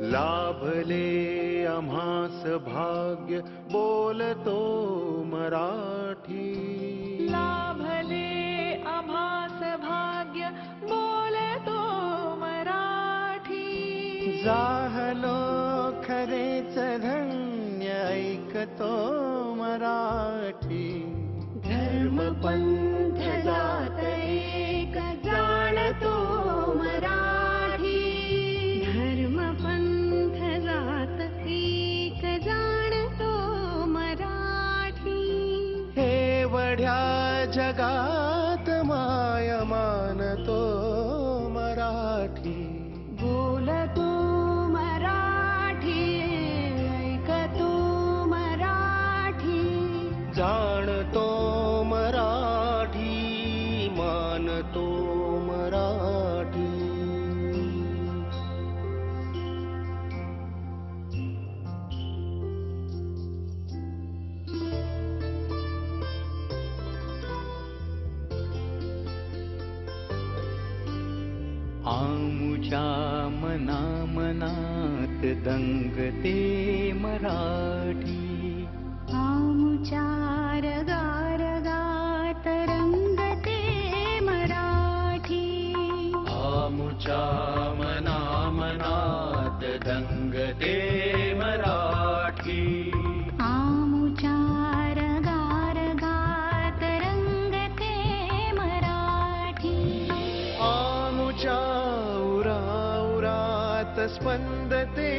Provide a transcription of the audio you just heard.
लाभले आम्हास भाग्य बोलतो मराठी. लाभले आम्हास भाग्य बोलतो मराठी. जाहलो खरेच धन्य ऐकतो मराठी. धर्म पंथ जात एक जाणतो मराठी. धर्म पंथ जात एक जाणतो मराठी. एवढ्या जगात माय मानतो मराठी. बोलतो मराठी, ऐकतो मराठी. जाणतो मराठी, मानतो मराठी. आमुच्या मना मनात दंगते मराठी. आमुच्या रगारगात रंगते मराठी. आमुच्या मना मनात दंगते मराठी. आमुच्या रगारगात रंगते मराठी. आमुच्या उराउरात स्पंदते